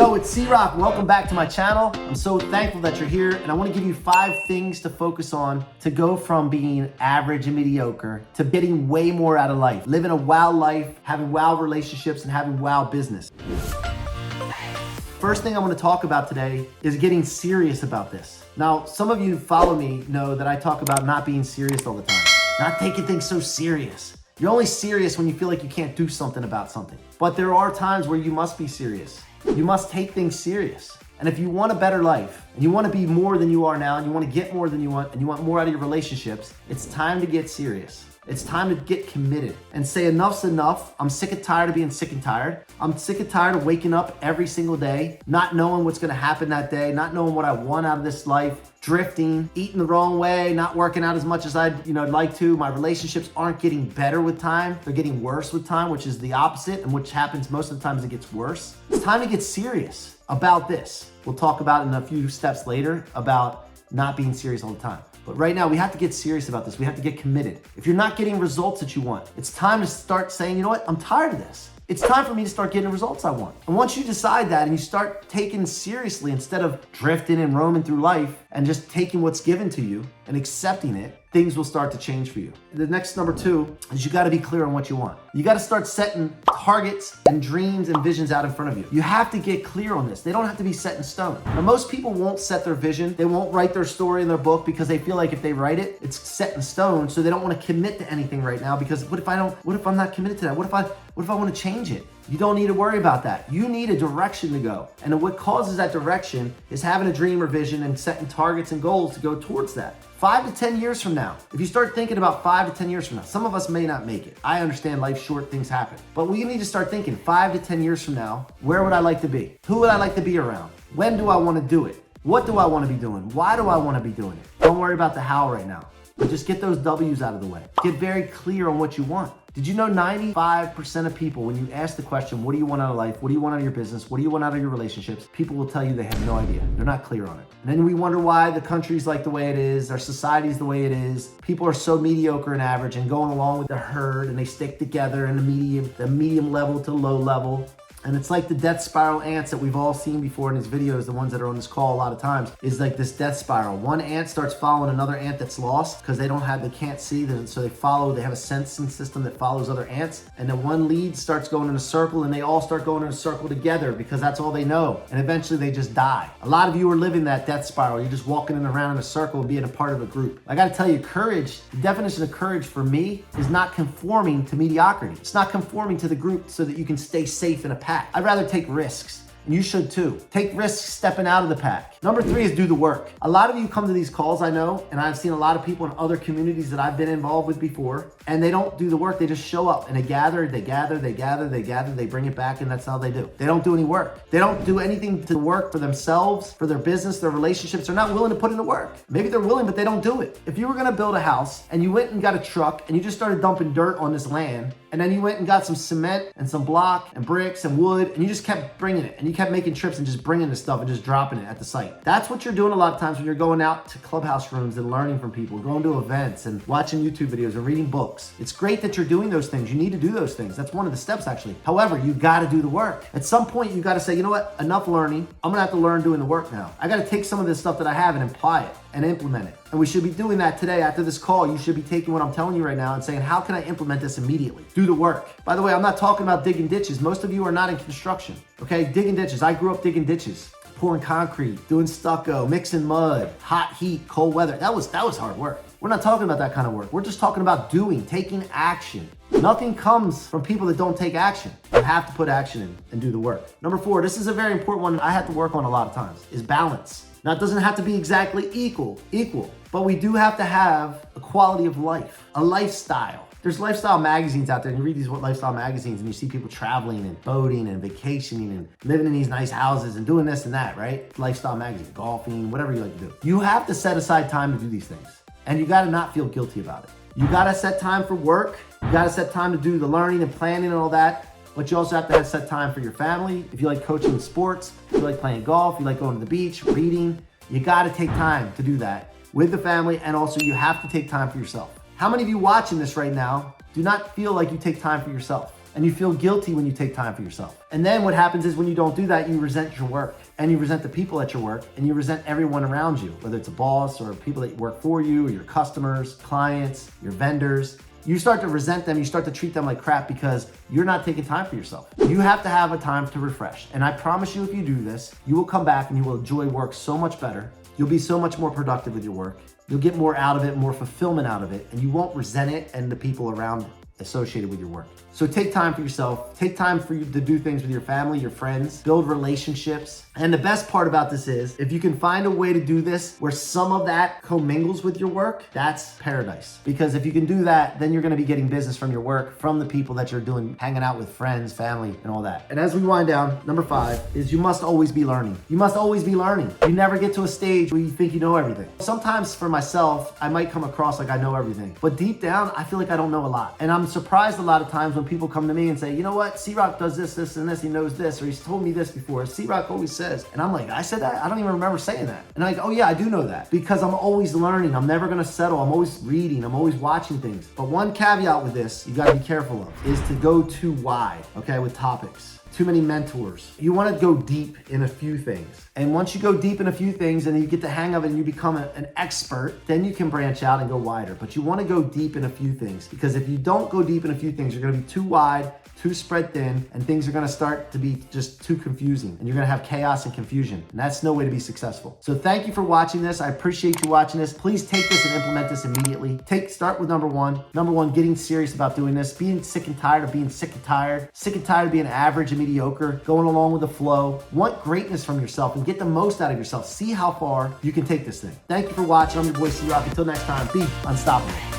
Yo, it's C-Roc. Welcome back to my channel. I'm so thankful that you're here, and I want to give you 5 things to focus on to go from being average and mediocre to getting way more out of life, living a wow life, having wow relationships, and having wow business. First thing I want to talk about today is getting serious about this. Now, some of you who follow me know that I talk about not being serious all the time, not taking things so serious. You're only serious when you feel like you can't do something about something. But there are times where you must be serious. You must take things serious. And if you want a better life, and you want to be more than you are now, and you want to get more than you want, and you want more out of your relationships, it's time to get serious. It's time to get committed and say enough's enough. I'm sick and tired of being sick and tired. I'm sick and tired of waking up every single day, not knowing what's going to happen that day, not knowing what I want out of this life, drifting, eating the wrong way, not working out as much as I'd like to. My relationships aren't getting better with time. They're getting worse with time, which is the opposite, and which happens most of the times it gets worse. It's time to get serious about this. We'll talk about in a few steps later about not being serious all the time. But right now, we have to get serious about this. We have to get committed. If you're not getting results that you want, it's time to start saying, you know what? I'm tired of this. It's time for me to start getting the results I want. And once you decide that and you start taking seriously instead of drifting and roaming through life and just taking what's given to you and accepting it, things will start to change for you. The next number 2 is you gotta be clear on what you want. You gotta start setting targets and dreams and visions out in front of you. You have to get clear on this. They don't have to be set in stone. Now, most people won't set their vision. They won't write their story in their book because they feel like if they write it, it's set in stone. So they don't want to commit to anything right now because what if I'm not committed to that? What if I want to change it? You don't need to worry about that. You need a direction to go. And what causes that direction is having a dream or vision and setting targets and goals to go towards that. 5 to 10 years from now, if you start thinking about 5 to 10 years from now, some of us may not make it. I understand life's short, things happen. But we need to start thinking 5 to 10 years from now, where would I like to be? Who would I like to be around? When do I want to do it? What do I want to be doing? Why do I want to be doing it? Don't worry about the how right now, but just get those W's out of the way. Get very clear on what you want. Did you know 95% of people, when you ask the question, what do you want out of life? What do you want out of your business? What do you want out of your relationships? People will tell you they have no idea. They're not clear on it. And then we wonder why the country's like the way it is, our society's the way it is. People are so mediocre and average and going along with the herd, and they stick together in the medium level to low level. And it's like the death spiral ants that we've all seen before in these videos, the ones that are on this call a lot of times, is like this death spiral. One ant starts following another ant that's lost because they can't see, so they have a sensing system that follows other ants. And then one lead starts going in a circle and they all start going in a circle together because that's all they know. And eventually they just die. A lot of you are living that death spiral. You're just walking around in a circle and being a part of a group. I gotta tell you, courage, the definition of courage for me is not conforming to mediocrity. It's not conforming to the group so that you can stay safe in a pack. I'd rather take risks, and you should too. Take risks stepping out of the pack. Number 3 is do the work. A lot of you come to these calls, I know, and I've seen a lot of people in other communities that I've been involved with before, and they don't do the work. They just show up and they gather, they bring it back, and that's how they do. They don't do any work. They don't do anything to work for themselves, for their business, their relationships. They're not willing to put in the work. Maybe they're willing, but they don't do it. If you were gonna build a house and you went and got a truck and you just started dumping dirt on this land, and then you went and got some cement and some block and bricks and wood, and you just kept bringing it, and you kept making trips and just bringing the stuff and just dropping it at the site. That's what you're doing a lot of times when you're going out to clubhouse rooms and learning from people, going to events and watching YouTube videos and reading books. It's great that you're doing those things. You need to do those things. That's one of the steps, actually. However, you got to do the work. At some point, you got to say, you know what? Enough learning. I'm going to have to learn doing the work now. I got to take some of this stuff that I have and apply it and implement it. And we should be doing that today. After this call, you should be taking what I'm telling you right now and saying, how can I implement this immediately? Do the work. By the way, I'm not talking about digging ditches. Most of you are not in construction, okay? Digging ditches. I grew up digging ditches, pouring concrete, doing stucco, mixing mud, hot heat, cold weather. That was hard work. We're not talking about that kind of work. We're just talking about taking action. Nothing comes from people that don't take action. You have to put action in and do the work. Number 4, this is a very important one I had to work on a lot of times, is balance. Now, it doesn't have to be exactly equal, but we do have to have a quality of life, a lifestyle. There's lifestyle magazines out there, and you read these lifestyle magazines and you see people traveling and boating and vacationing and living in these nice houses and doing this and that, right? Lifestyle magazine, golfing, whatever you like to do. You have to set aside time to do these things, and you gotta not feel guilty about it. You gotta set time for work. You gotta set time to do the learning and planning and all that, but you also have to set time for your family. If you like coaching sports, if you like playing golf, you like going to the beach, reading, you gotta take time to do that with the family, and also you have to take time for yourself. How many of you watching this right now do not feel like you take time for yourself? And you feel guilty when you take time for yourself. And then what happens is when you don't do that, you resent your work and you resent the people at your work and you resent everyone around you, whether it's a boss or people that work for you or your customers, clients, your vendors. You start to resent them, you start to treat them like crap because you're not taking time for yourself. You have to have a time to refresh. And I promise you, if you do this, you will come back and you will enjoy work so much better. You'll be so much more productive with your work. You'll get more out of it, more fulfillment out of it, and you won't resent it and the people around associated with your work. So take time for yourself. Take time for you to do things with your family, your friends, build relationships. And the best part about this is if you can find a way to do this where some of that commingles with your work, that's paradise. Because if you can do that, then you're going to be getting business from your work, from the people that you're doing, hanging out with, friends, family, and all that. And as we wind down, number 5 is you must always be learning. You must always be learning. You never get to a stage where you think you know everything. Sometimes for myself, I might come across like I know everything, but deep down, I feel like I don't know a lot. And I'm surprised a lot of times when people come to me and say, you know what, C-Roc does this, this, and this, he knows this, or he's told me this before. C-Roc always says, and I'm like, I said that? I don't even remember saying that. And I'm like, oh yeah, I do know that because I'm always learning. I'm never gonna settle. I'm always reading. I'm always watching things. But one caveat with this, you gotta be careful of, is to go too wide, okay, with topics. Too many mentors. You want to go deep in a few things. And once you go deep in a few things and you get the hang of it and you become an expert, then you can branch out and go wider. But you want to go deep in a few things because if you don't go deep in a few things, you're going to be too wide, too spread thin, and things are going to start to be just too confusing. And you're going to have chaos and confusion. And that's no way to be successful. So thank you for watching this. I appreciate you watching this. Please take this and implement this immediately. Start with number one. Number one, getting serious about doing this. Being sick and tired of being sick and tired. Sick and tired of being average and mediocre. Going along with the flow. Want greatness from yourself and get the most out of yourself. See how far you can take this thing. Thank you for watching. I'm your boy C-Roc. Until next time, be unstoppable.